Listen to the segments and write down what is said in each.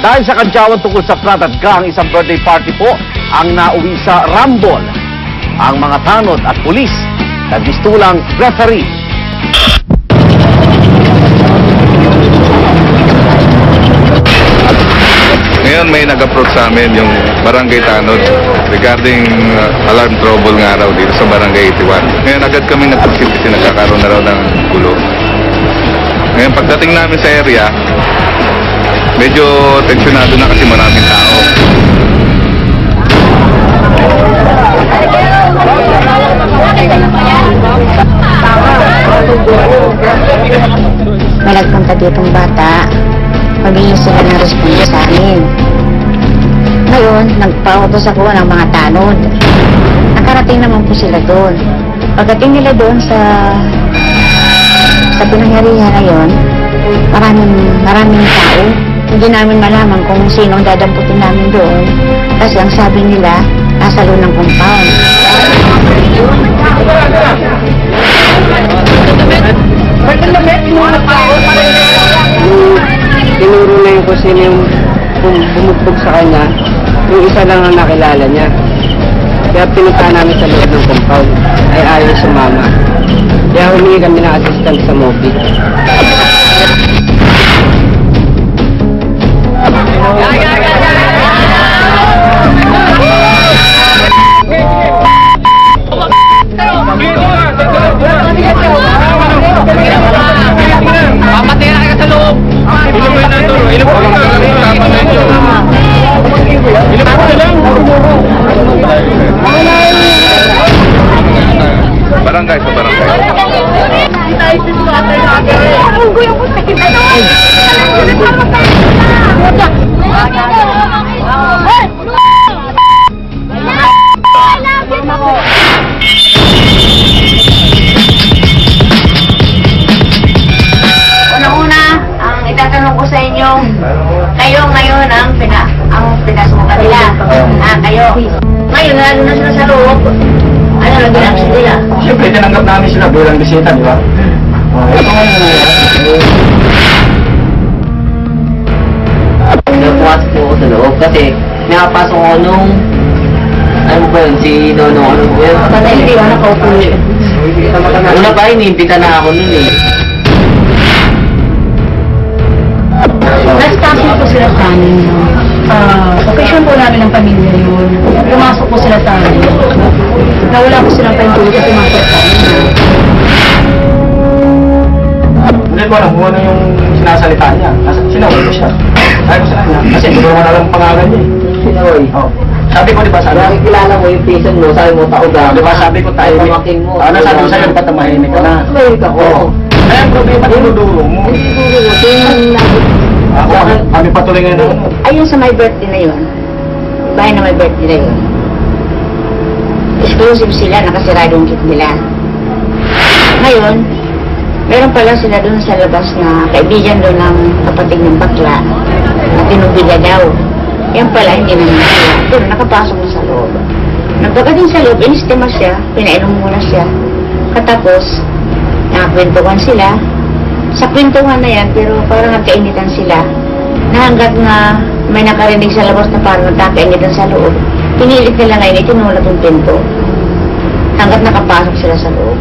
Dahil sa kantyawan tungkol sa plat at gang, isang birthday party po ang nauwi sa Rambol. Ang mga tanod at pulis nagbistulang referee. Ngayon may nag-approach sa amin yung Barangay Tanod regarding alarm trouble nga raw dito sa Barangay 81. Ngayon agad kami nagpagsit kasi nagkakaroon na raw ng gulo. Ngayon pagdating namin sa area, medyo tensyonado na kasi maraming tao. May nagpunta ditong bata, magiging sila ng responde sa amin. Ngayon, nagpaubos ako ng mga tanod. Nakarating naman po sila doon. Pagdating nila doon sa pinangyarihan na yun, maraming tao. Hindi namin malaman kung sino ang dadamputin namin doon. Kasi ang sabi nila, nasa loob ng compound. Tinuro na yung kung sino yung bumugbog sa kanya, yung isa lang ang nakilala niya. Kaya pinunta namin sa loob ng compound, ay ayaw sumama. Kaya humingi kami ng assistant sa MOPI. Papatira ka sa loob! Ilong mo na ito! Ilong mo na Barangay sa barangay. Itatanong ko sa inyo, kayo ngayon ang pinasukan nila. Kayo. Ngayon, lalo na sila sa loob. Ano lang ginamit nila? Siyempre, tinanggap namin sila bilang bisita, di ba? Napuwas po ako sa loob kasi nakapasok ko nung ano ba yun, si Nono, ano ba yun? Patay, hindi ko nakaupo yun. Una pa, iniimbita na ako nun eh. Nag-stamping po sila sa amin. Occasion po namin ng pamilya yun. Pumasok po sila sa amin. Nawala po silang paintulog at pumasok sa amin. Hindi ko alam kung ano yung sinasalita niya. Sinaway ko siya. Ayaw ko sa kanya. Kasi hindi ko naman alam ang pangalan niya. Sinaway? Oo. Sabi ko, di ba sabi? Nakikilala mo yung patient mo, sabi mo tao ga. Di ba sabi ko tayo? Pamaking mo. Ano sabi ko sa'yo, ba't tumahimik ka na? Tumahimik ako. Ay, ang problema, tinuduro mo. Ako, kami patuloy ngayon. Ayun sa my birthday na yun. Bahay na my birthday na yun. Exclusive sila, nakasirado yung kit nila. Ngayon, meron pala sila doon sa labas na kaibigan doon ng kapatid ng bakla na tinubila daw. Yan pala, hindi na nakakala. Pero nakapasok na sa loob. Nagpagdating sa loob, inistima siya, pinainom muna siya. Katapos, nakakwentuhan sila. Sa kwentuhan na yan, pero parang nagkainitan sila. Na hanggat na may nakarinig sa labas na parang nagkakainitan sa loob, pinilit nila ngayon, itinulak yung pinto. Hanggat nakapasok sila sa loob.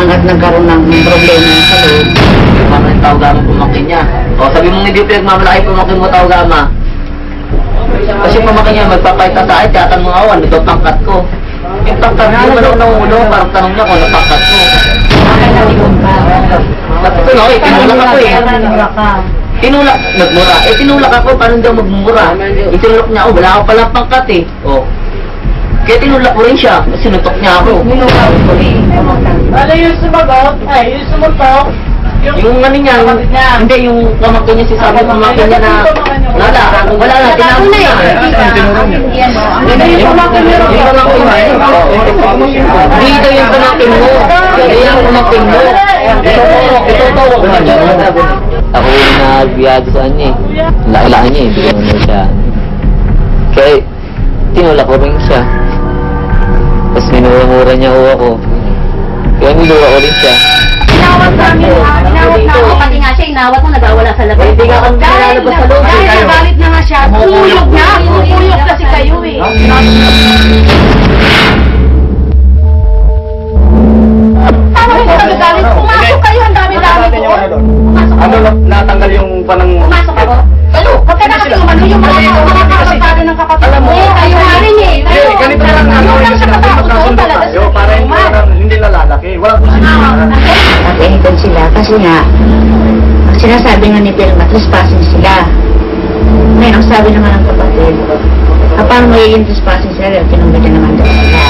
Hanggat nagkaroon ng problema sa loob. Paano yung tao gama pumakin niya? O sabi mong hindi pinagmamalaki pumakin mo tao gama. Kasi pumakin niya, magpapahita sa ay, tiyatan mo awan, ito pangkat ko. Yung pangkat ko, manong ng ulo, parang tanong niya kung ano pangkat ko. Ito na, tinulak ako eh. Tinulak, nagmura. Tinulak ako, paano daw magmura? Tinulak niya ako, wala ako palang pangkat eh. O. Kaya tinulak ko rin siya, sinutok niya ako. Ano yung sumagot? Ay, yung sumutok? Yung ano niya, hindi yung pamangkin niya, sisabi pamangkin niya na wala na, tinapon na eh. Yung pamangkin niya. Dito yung pamangkin mo. Yung pamangkin mo. Itutuwa ko na dyan. Ako yung nagbiyado sa kanya eh. Laki-laki niya eh, bigyan mo siya. Kaya tinulak ko rin siya. Tapos minura-mura niya ako. Kaya niluwa ko rin siya. Inawat namin, inawat na ako. Pati nga siya, inawat mo, nagawala sa labas. Hindi nga kami nilalabas sa loob. Dahil nagalit na nga siya, Kasi nga, sinasabi nga ni Vilma, trespassing sila. Ngayon, ang sabi naman ng kapatid, paano magiging trespassing sila? Pinumbitan naman daw sila.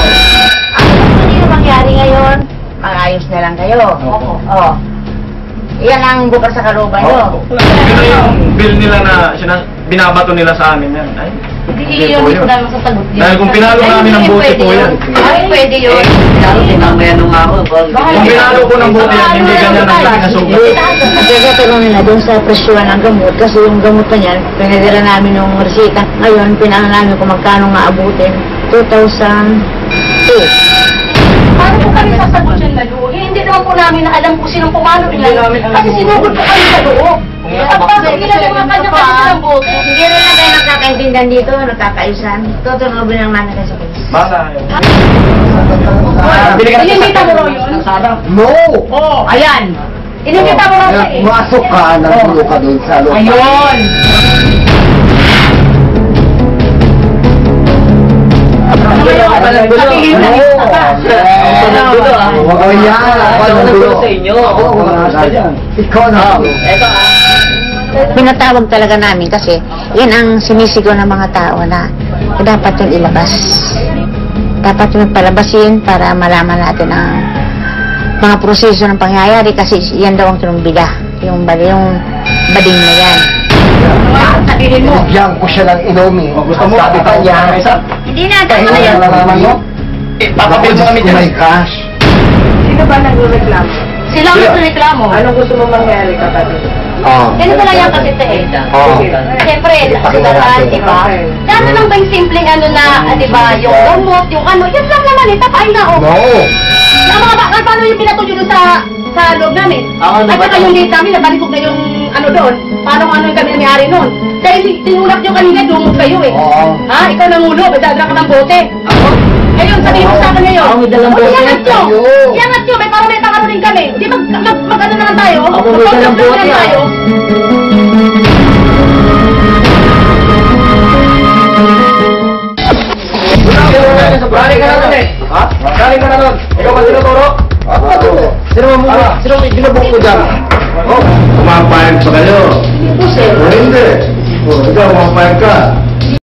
Ano yung mangyari ngayon? Mag-ayos na lang kayo. Oo. Yan ang bukar sa karuban nyo. Yung bill nila na binabato nila sa amin yan. Ay, Hindi yun po yun. lang sa sagot niya. Dahil kung pinalo namin ng bote po yan. Ay, pwede yun. Tinamayan nung ako. Kung pinalo ko ng bote yan, hindi ganyan ang pinasugat. Nagkakataon nila doon sa presyuan ng gamot kasi yung gamot pa niyan, pinadala namin yung resita. Ngayon, pinano namin kung magkano nga abutin. 2002. Paano po kami sasagot yan na loob? Hindi naman po namin na alam kung sinong pumalo nila. Kasi sinugod po kami sa loob. Pagpasok nila yung mga kanya-kanya ng bote. Hindi rin na kayo nagkakaintindihan dito, nagkakaayusan. Tutunobin lang namin kayo sa polis. Baka. Inimita mo raw yun? No! Oo, ayan. Inimita mo raw siya eh. Masok ka, nagulong ka doon sa loob. Ayun. Sabihin na isa ka. Pananggulo ah. Oo, yan. Pananggulo sa inyo. Ako, ikaw na. Eto ah. Pinatawag talaga namin kasi yan ang sinisigaw ng mga tao na dapat yung ilabas. Dapat yung palabasin para malaman natin ang mga proseso ng pangyayari kasi yan daw ang kinumbida. Yung bading na yan. Sabihin mo. Bigyan ko siya ng inumin. Gusto mo? Sabi pa niya. Hindi na, Kaya tama yun. nalalaman mo? Papapil mo kami dyan. My gosh. Sino ba nagreklamo? Sila ang nagreklamo. Anong gusto mo mangyari kapatid? Oh. Ganito lang yan kasi te. Oh. Siyempre, lahat, di ba? Dati lang ba yung simpleng ano na, di ba, yung gamot, yung ano, yan lang naman eh, tapay na oh. No. Yung mga bakal, paano yung pinatuyo doon sa loob namin? At saka yung date namin, nabalisog na yung ano doon. Paano ano yung kami nangyari noon? Dahil tinulak nyo kanina, dumog kayo eh. Oo. Ha? Ikaw nangulo, dadala ka ng bote. Ako? Ngayon, sabihin mo sa akin ngayon. Ako may dalang bote. Iangat nyo! Tayo. Iangat nyo, may parang may pangano din kami. Di ba, mag-ano naman tayo? Ako may dalang Mag-focus bote, naman tayo. Galing ka na doon eh. Ha? Galing ka na doon. Ikaw ba tinuturo? Sino mo muna? Sino mo binubok mo dyan? Kumapayag sa kayo. Hindi po, sir. O hindi. O, ikaw, kumapayag ka.